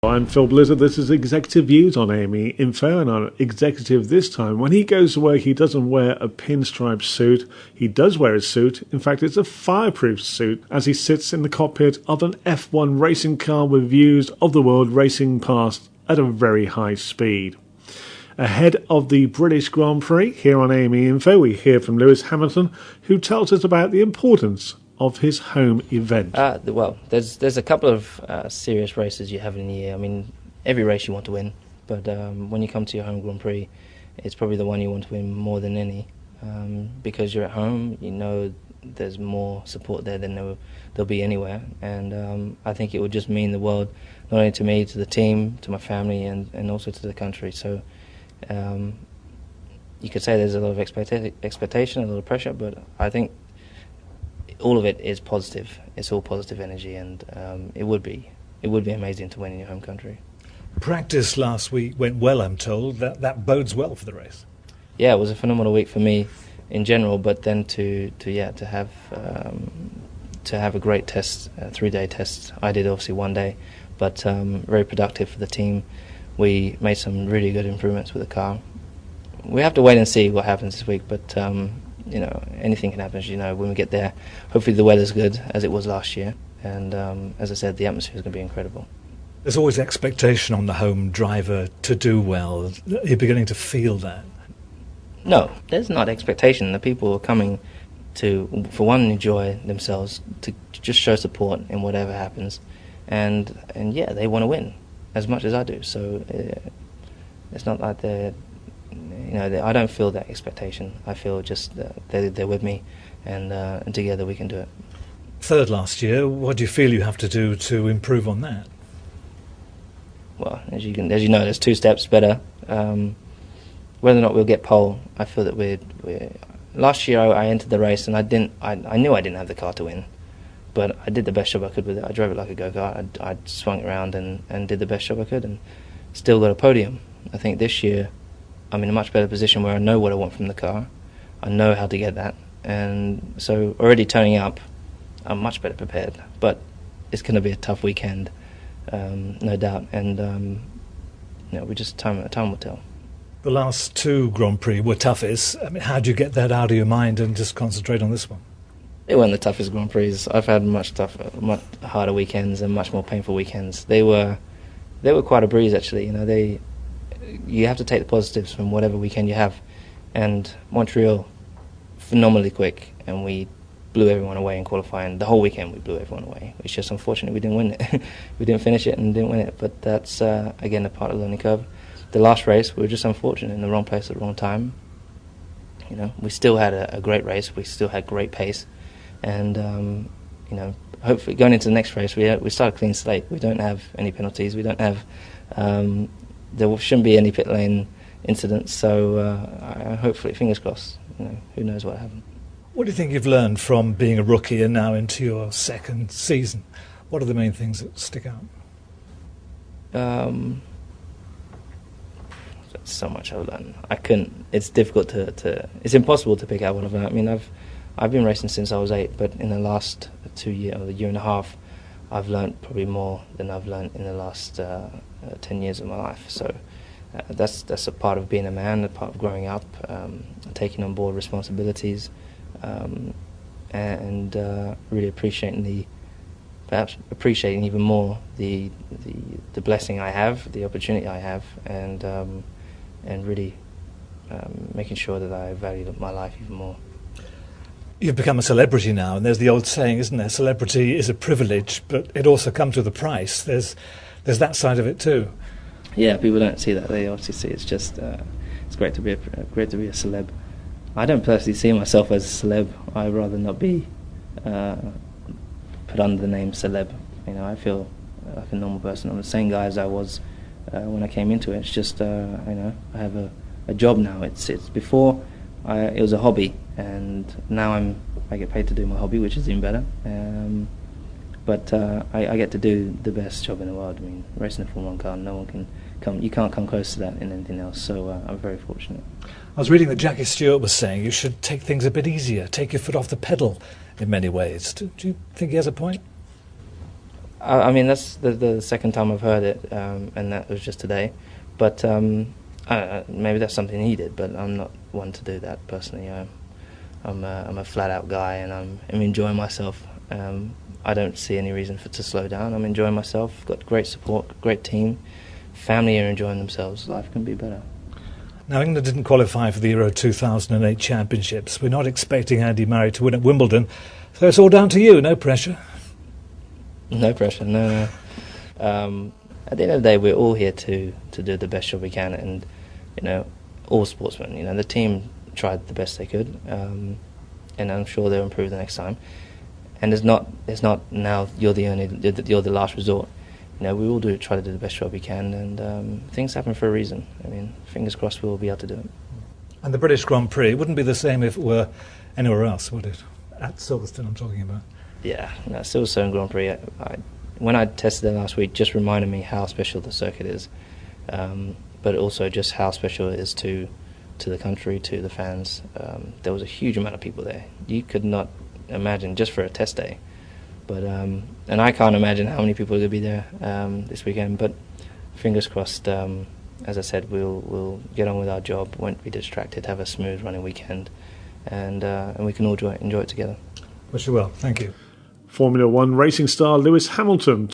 I'm Phil Blizzard. This is Executive Views on AME Info, and our executive this time, when he goes to work, he doesn't wear a pinstripe suit. He does wear a suit. In fact, it's a fireproof suit as he sits in the cockpit of an F1 racing car with views of the world racing past at a very high speed. Ahead of the British Grand Prix, here on AME Info, we hear from Lewis Hamilton, who tells us about the importance of his home event. Well, there's a couple of serious races you have in the year. I mean, every race you want to win, but when you come to your home Grand Prix, it's probably the one you want to win more than any, because you're at home. You know there's more support there than there'll be anywhere, and I think it would just mean the world, not only to me, to the team, to my family, and also to the country. So you could say there's a lot of expectation, a lot of pressure, but I think all of it is positive. It's all positive energy, and it would be amazing to win in your home country. Practice last week went well, I'm told. That bodes well for the race. Yeah, it was a phenomenal week for me in general, but then to have a great test, a 3-day test. I did obviously 1 day, but very productive for the team. We made some really good improvements with the car. We have to wait and see what happens this week, but anything can happen, when we get there. Hopefully the weather's good, as it was last year, and as I said, the atmosphere is going to be incredible. There's always expectation on the home driver to do well. Are you beginning to feel that? No, there's not expectation. The people are coming to, for one, enjoy themselves, to just show support in whatever happens, and yeah, they want to win as much as I do, so it's not like I don't feel that expectation. I feel just they're with me, and together we can do it. Third last year. What do you feel you have to do to improve on that? Well, as you know, there's 2 steps better. Whether or not we'll get pole, I feel that we're. Last year I entered the race and I knew I didn't have the car to win, but I did the best job I could with it. I drove it like a go-kart. I swung it around and did the best job I could, and still got a podium. I think this year I'm in a much better position where I know what I want from the car. I know how to get that, and so already turning up, I'm much better prepared. But it's going to be a tough weekend, no doubt, and we just time will tell. The last 2 Grand Prix were toughest. I mean, how do you get that out of your mind and just concentrate on this one? They weren't the toughest Grand Prix. I've had much harder weekends and much more painful weekends. They were quite a breeze, actually. You have to take the positives from whatever weekend you have, and Montreal, phenomenally quick, and we blew everyone away in qualifying. The whole weekend we blew everyone away. It's just unfortunate we didn't win it. We didn't finish it and didn't win it, but that's again a part of the learning curve. The last race we were just unfortunate, in the wrong place at the wrong time. We still had a great race. We still had great pace, and hopefully going into the next race we start a clean slate. We don't have any penalties. We don't have. There shouldn't be any pit lane incidents, so hopefully, fingers crossed, who knows what happened. What do you think you've learned from being a rookie and now into your 2nd season? What are the main things that stick out? So much I've learned. It's difficult it's impossible to pick out what I've learned. I mean, I've been racing since I was 8, but in the last 2 years, or a year and a half, I've learned probably more than I've learned in the last 10 years of my life. So that's a part of being a man, a part of growing up, taking on board responsibilities, and really appreciating even more the blessing I have, the opportunity I have, and really making sure that I value my life even more. You've become a celebrity now, and there's the old saying, isn't there? Celebrity is a privilege, but it also comes with a price. There's that side of it too. Yeah, people don't see that. They obviously see it's just it's great to be a celeb. I don't personally see myself as a celeb. I'd rather not be put under the name celeb. I feel like a normal person. I'm the same guy as I was when I came into it. It's just I have a job now. It's before it was a hobby, and now I get paid to do my hobby, which is even better. But I get to do the best job in the world. I mean, racing a Formula 1 car, no one can come. You can't come close to that in anything else. So I'm very fortunate. I was reading that Jackie Stewart was saying you should take things a bit easier, take your foot off the pedal in many ways. Do you think he has a point? I mean, that's the second time I've heard it, and that was just today. But maybe that's something he did, but I'm not one to do that personally. I'm a flat-out guy, and I'm enjoying myself. I don't see any reason to slow down. I'm enjoying myself. Got great support, great team. Family are enjoying themselves. Life can be better. Now, England didn't qualify for the Euro 2008 Championships. We're not expecting Andy Murray to win at Wimbledon, so it's all down to you. No pressure. No pressure. No. At the end of the day, we're all here to do the best job we can, and all sportsmen. The team tried the best they could, and I'm sure they'll improve the next time. And it's not now you're the last resort. We all try to do the best job we can, and things happen for a reason. I mean, fingers crossed we'll be able to do it. And the British Grand Prix wouldn't be the same if it were anywhere else, would it? At Silverstone, I'm talking about. Yeah, Silverstone Grand Prix. When I tested it last week, just reminded me how special the circuit is, but also just how special it is to the country, to the fans. There was a huge amount of people there. You could not imagine just for a test day. But and I can't imagine how many people are going to be there this weekend. But fingers crossed. As I said, we'll get on with our job, won't be distracted, have a smooth running weekend, and we can all enjoy it together. Wish you well. Thank you. Formula One racing star Lewis Hamilton